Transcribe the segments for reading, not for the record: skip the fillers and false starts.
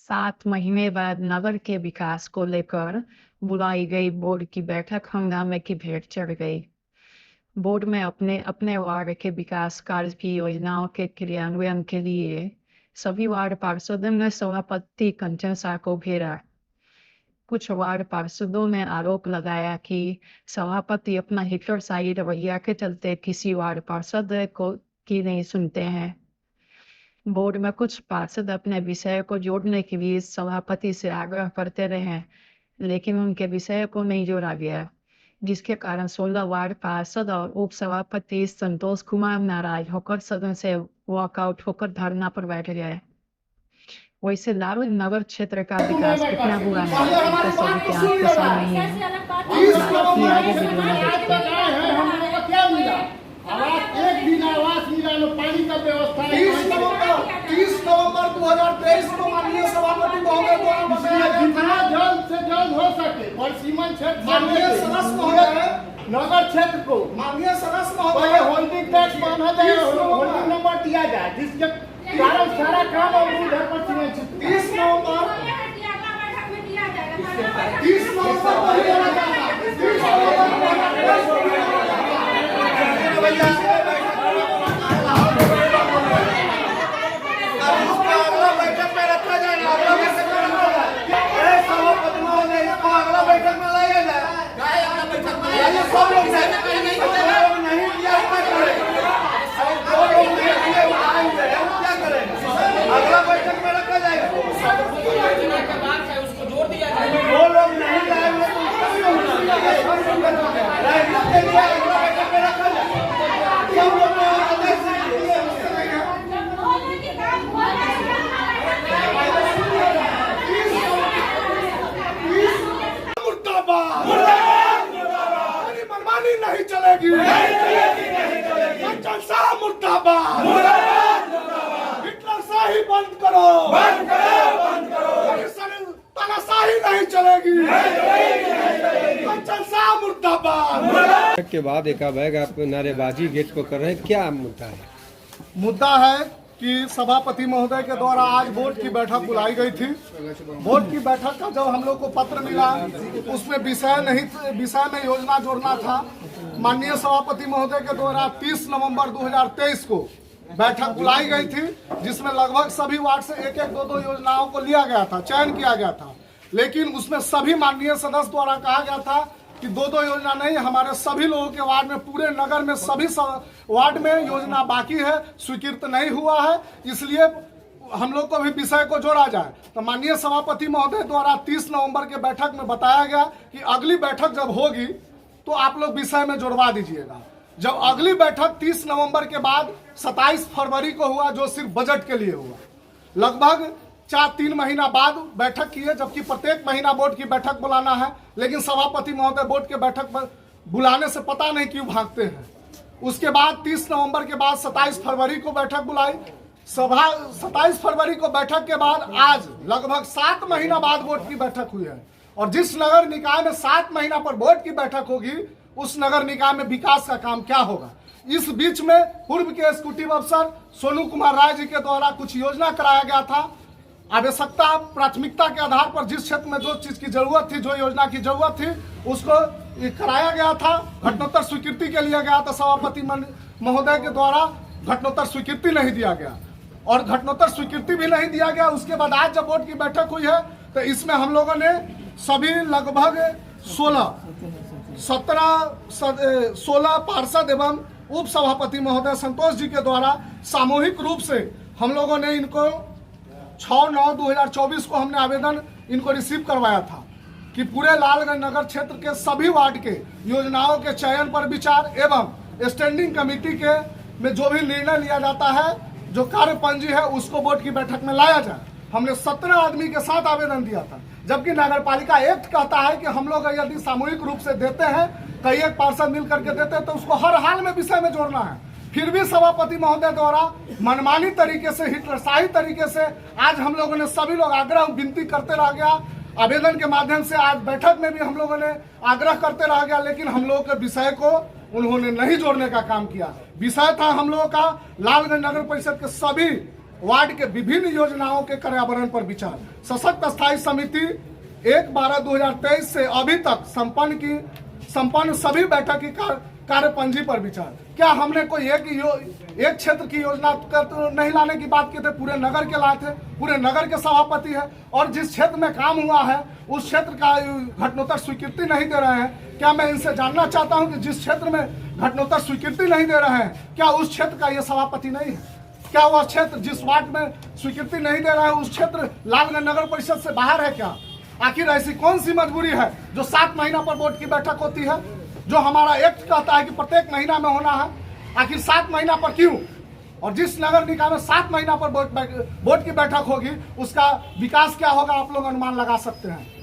7 महीने बाद नगर के विकास को लेकर बुलाई गई बोर्ड की बैठक हंगामे की भेंट चढ़ गई। बोर्ड में अपने अपने वार्ड के विकास कार्य की योजनाओं के क्रियान्वयन के लिए सभी वार्ड पार्षदों ने सभापति कंचन शाह को घेरा। कुछ वार्ड पार्षदों ने आरोप लगाया कि सभापति अपना हिटलरशाही रवैया के चलते किसी वार्ड पार्षद की नहीं सुनते हैं। बोर्ड में कुछ पार्षद अपने विषय को जोड़ने के लिए सभापति से आग्रह करते रहे, लेकिन उनके विषय को नहीं जोड़ा गया, जिसके कारण 16 वार्ड पार्षद और उप सभापति संतोष कुमार नाराज होकर सदन से वॉकआउट होकर धरना पर बैठ गए। वैसे लालू नगर क्षेत्र का विकास कितना बुरा है तो सभी के आंख के सामने ही है। आगे वीडियो में देखते हैं। एक दिन आवास मिला न पानी का व्यवस्था 30 नवंबर 2023 को माननीय सभापति महोदय द्वारा बताया जितना जल्द से जल्द हो सके और सीमा क्षेत्र माननीय सदस्य महोदय नगर क्षेत्र को माननीय सदस्य पहले महोदय होल्डिंग टैक्स बांधा जाए, होल्डिंग नंबर दिया जाए, जिसके कारण सारा काम और उधर पर सीमा क्षेत्र 30 नवंबर 30 अगला बैठक में रखा जाए, अगला बैठक में रखा जाए, सभापति महोदय इसको अगला बैठक में लाया जाए। अगला बैठक में सब लोग नहीं दिया क्या करेंगे? दो लोग नहीं दिए उठाएंगे, क्या करेंगे? अगला बैठक में रखा जाएगा, उसको जोड़ दिया जाएगा। दो लोग नहीं लाएंगे तो उसका भी अगला बैठक में रखा जाए। सब लोग मनमानी नहीं चलेगी, कंचन शाह मुर्दाबाद, हिटलरशाही बंद करो, तानाशाही नहीं चलेगी, कंचन शाह मुर्दाबाद। के बाद एकाएक आप नारेबाजी गेट को कर रहे हैं, क्या मुद्दा है? मुद्दा है कि सभापति महोदय के द्वारा आज बोर्ड की बैठक बुलाई गई थी। बोर्ड की बैठक का जब हम लोग को पत्र मिला, उसमें विषय में योजना जोड़ना था। माननीय सभापति महोदय के द्वारा 30 नवंबर 2023 को बैठक बुलाई गई थी, जिसमें लगभग सभी वार्ड से एक एक दो योजनाओं को लिया गया था, चयन किया गया था। लेकिन उसमें सभी माननीय सदस्य द्वारा कहा गया था कि दो योजना नहीं, हमारे सभी लोगों के वार्ड में, पूरे नगर में सभी वार्ड में योजना बाकी है, स्वीकृत नहीं हुआ है, इसलिए हम लोग को भी विषय को जोड़ा जाए। तो माननीय सभापति महोदय द्वारा 30 नवंबर के बैठक में बताया गया कि अगली बैठक जब होगी तो आप लोग विषय में जोड़वा दीजिएगा। जब अगली बैठक 30 नवंबर के बाद 27 फरवरी को हुआ, जो सिर्फ बजट के लिए हुआ, लगभग 3 महीना बाद बैठक की है, जबकि प्रत्येक महीना बोर्ड की बैठक बुलाना है। लेकिन सभापति महोदय बोर्ड के बैठक पर बुलाने से पता नहीं क्यों भागते हैं। उसके बाद 30 नवंबर के बाद 27 फरवरी को बैठक बुलाई। 27 फरवरी को बैठक के बाद आज लगभग 7 महीना बाद बोर्ड की बैठक हुई है। और जिस नगर निकाय में 7 महीना पर बोर्ड की बैठक होगी, उस नगर निकाय में विकास का काम क्या होगा? इस बीच में पूर्व के एग्जीक्यूटिव अफसर सोनू कुमार राय जी के द्वारा कुछ योजना कराया गया था। आवश्यकता प्राथमिकता के आधार पर जिस क्षेत्र में जो चीज की जरूरत थी, जो योजना की जरूरत थी, उसको कराया गया था। घटनोत्तर स्वीकृति के लिए गया था, सभापति महोदय के द्वारा घटनोत्तर स्वीकृति नहीं दिया गया, और घटनोत्तर स्वीकृति भी नहीं दिया गया। उसके बाद आज जब बोर्ड की बैठक हुई है, तो इसमें हम लोगों ने सभी लगभग 16 पार्षद एवं उप सभापति महोदय संतोष जी के द्वारा सामूहिक रूप से हम लोगों ने इनको 6/9/2024 को हमने आवेदन इनको रिसीव करवाया था कि पूरे लालगंज नगर क्षेत्र के सभी वार्ड के योजनाओं के चयन पर विचार एवं स्टैंडिंग कमेटी के में जो भी निर्णय लिया जाता है, जो कार्यपंजी है, उसको बोर्ड की बैठक में लाया जाए। हमने 17 आदमी के साथ आवेदन दिया था, जबकि नगर पालिका एक्ट कहता है कि हम लोग यदि सामूहिक रूप से देते हैं, कई एक पार्षद मिल करके देते हैं, तो उसको हर हाल में विषय में जोड़ना है। फिर भी सभापति महोदय द्वारा मनमानी तरीके से, हिटलरशाही तरीके से आज हम लोगों ने सभी लोग आग्रह विनती करते रह गया। आवेदन के माध्यम से आज बैठक में भी हम लोगों ने आग्रह करते रह गया, लेकिन हम लोगों के विषय को उन्होंने नहीं जोड़ने का काम किया। विषय था हम लोगों का लालगंज नगर परिषद के सभी वार्ड के विभिन्न योजनाओं के कार्यान्वयन पर विचार। सशक्त स्थायी समिति 1/12/2023 से अभी तक संपन्न सभी बैठक की कार्यपंजी पर विचार। क्या हमने कोई एक क्षेत्र की योजना तो नहीं लाने की बात की थे, पूरे नगर के लाए थे, पूरे नगर के सभापति है, और जिस क्षेत्र में काम हुआ है उस क्षेत्र का घटनोत्तर स्वीकृति नहीं दे रहे हैं। क्या मैं इनसे जानना चाहता हूं कि जिस क्षेत्र में घटनोत्तर स्वीकृति नहीं दे रहे हैं, क्या उस क्षेत्र का ये सभापति नहीं है? क्या वह क्षेत्र जिस वार्ड में स्वीकृति नहीं दे रहा है उस क्षेत्र लालगंज नगर परिषद से बाहर है क्या? आखिर ऐसी कौन सी मजबूरी है जो 7 महीना पर बोर्ड की बैठक होती है, जो हमारा एक्ट कहता है कि प्रत्येक महीना में होना है? आखिर 7 महीना पर क्यों? और जिस नगर निकाय में 7 महीना पर बोर्ड की बैठक होगी उसका विकास क्या होगा आप लोग अनुमान लगा सकते हैं।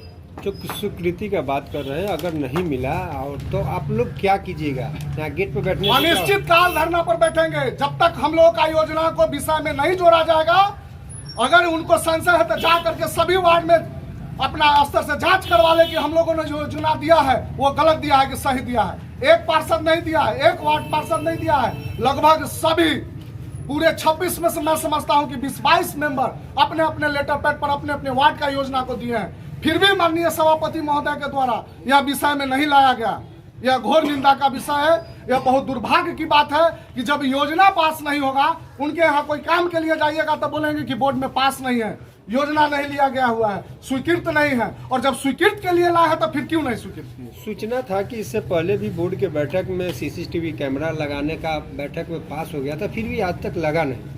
जो स्वीकृति का बात कर रहे हैं, अगर नहीं मिला और तो आप लोग क्या कीजिएगा? यहाँ गेट पे बैठने अनिश्चित काल धरना पर बैठेंगे जब तक हम लोग का योजना को विषय में नहीं जोड़ा जाएगा। अगर उनको संशय है तो जा करके सभी वार्ड में अपना स्तर से जांच करवा ले कि हम लोगों ने जो योजना दिया है वो गलत दिया है कि सही दिया है। एक पार्षद नहीं दिया है, एक वार्ड पार्षद नहीं दिया है, लगभग सभी पूरे 26 में से मैं समझता हूं कि 20-22 मेंबर अपने अपने लेटर पैड पर अपने अपने वार्ड का योजना को दिए हैं। फिर भी माननीय सभापति महोदय के द्वारा यह विषय में नहीं लाया गया। यह घोर निंदा का विषय है। यह बहुत दुर्भाग्य की बात है कि जब योजना पास नहीं होगा, उनके यहाँ कोई काम के लिए जाइएगा तो बोलेंगे कि बोर्ड में पास नहीं है, योजना नहीं लिया गया हुआ है, स्वीकृत नहीं है। और जब स्वीकृत के लिए लाया है तो फिर क्यों नहीं स्वीकृत किया? सूचना था कि इससे पहले भी बोर्ड के बैठक में सीसीटीवी कैमरा लगाने का बैठक में पास हो गया था, फिर भी आज तक लगा नहीं।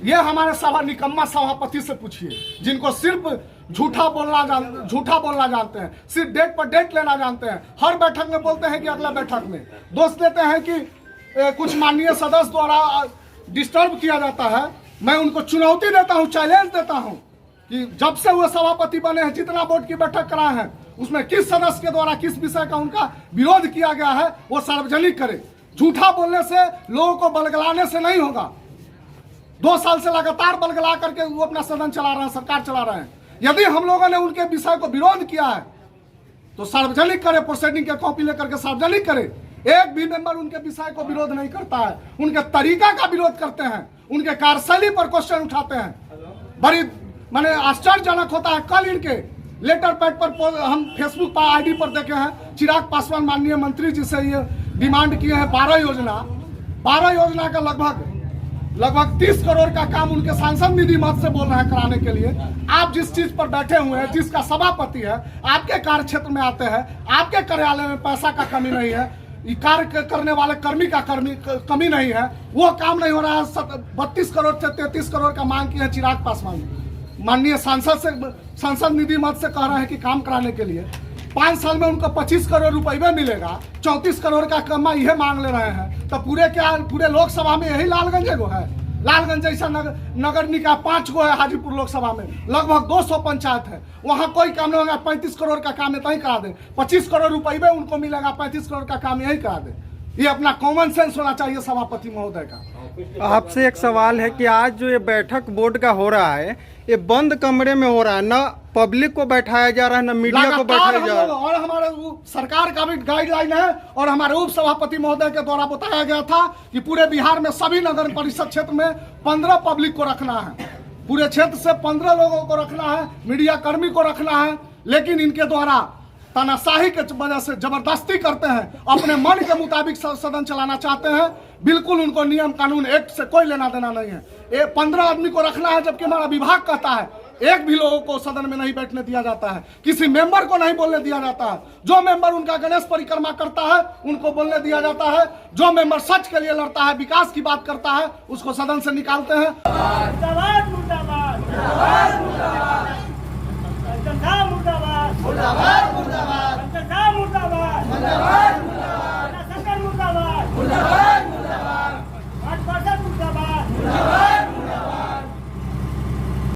ये हमारे निकम्मा सभापति से पूछिए, जिनको सिर्फ झूठा बोलना जानते हैं, सिर्फ डेट पर डेट लेना जानते हैं। हर बैठक में बोलते हैं कि अगला बैठक में दोष देते हैं कि कुछ माननीय सदस्य द्वारा डिस्टर्ब किया जाता है। मैं उनको चुनौती देता हूं, चैलेंज देता हूं कि जब से वो सभापति बने हैं, जितना बोर्ड की बैठक कराए हैं उसमें किस सदस्य के द्वारा किस विषय का उनका विरोध किया गया है वो सार्वजनिक करे। झूठा बोलने से, लोगों को बलगलाने से नहीं होगा। 2 साल से लगातार बलगला करके वो अपना सदन चला रहे हैं, सरकार चला रहे हैं। यदि हम लोगों ने उनके विषय को विरोध किया है तो सार्वजनिक करे, प्रोसीडिंग के कॉपी लेकर के सार्वजनिक करे। एक भी मेंबर उनके विषय को विरोध नहीं करता है, उनके तरीका का विरोध करते हैं, उनके कार्यशैली पर क्वेश्चन उठाते हैं। बड़ी माने आश्चर्यजनक होता है। कल इनके लेटर पैड पर हम फेसबुक पर आईडी पर देखे हैं, चिराग पासवान माननीय मंत्री जी से ये डिमांड किए हैं 12 योजना का लगभग 30 करोड़ का काम उनके सांसद निधि मद से बोल रहे हैं कराने के लिए। आप जिस चीज पर बैठे हुए हैं, जिसका सभापति है, आपके कार्य क्षेत्र में आते हैं, आपके कार्यालय में पैसा का कमी नहीं है, कार्य करने वाले कर्मी का कमी नहीं है, वो काम नहीं हो रहा है। 32 करोड़ से 33 करोड़ का मांग किया है चिराग पासवान माननीय सांसद निधि मद से कह रहे हैं कि काम कराने के लिए 5 साल में उनको 25 करोड़ रुपये मिलेगा, 34 करोड़ का कमा यह मांग ले रहे हैं। तो पूरे लोकसभा में यही लालगंज गो है। लालगंज जैसा नगर निकाय 5 गो है हाजीपुर लोकसभा में, लगभग 200 पंचायत है, वहाँ कोई काम नहीं होगा। 35 करोड़ का काम यही करा दे, 25 करोड़ रुपये उनको मिलेगा, 35 करोड़ का काम यही करा दे। ये अपना कॉमन सेंस होना चाहिए सभापति महोदय का। आपसे एक सवाल है कि आज जो ये बैठक बोर्ड का हो रहा है, ये बंद कमरे में हो रहा है, न पब्लिक को बैठाया जा रहा है, न मीडिया को बैठाया जा रहा है। और हमारे सरकार का भी गाइडलाइन है और हमारे उप सभापति महोदय के द्वारा बताया गया था कि पूरे बिहार में सभी नगर परिषद क्षेत्र में 15 पब्लिक को रखना है, पूरे क्षेत्र से 15 लोगों को रखना है, मीडिया कर्मी को रखना है। लेकिन इनके द्वारा तानाशाही के वजह से जबरदस्ती करते हैं, अपने मन के मुताबिक सदन चलाना चाहते हैं। बिल्कुल उनको नियम कानून एक्ट से कोई लेना देना नहीं है। 15 आदमी को रखना है, जबकि हमारा विभाग कहता है एक भी लोगों को सदन में नहीं बैठने दिया जाता है, किसी मेंबर को नहीं बोलने दिया जाता है। जो मेंबर उनका गणेश परिक्रमा करता है उनको बोलने दिया जाता है, जो मेंबर सच के लिए लड़ता है, विकास की बात करता है, उसको सदन से निकालते हैं।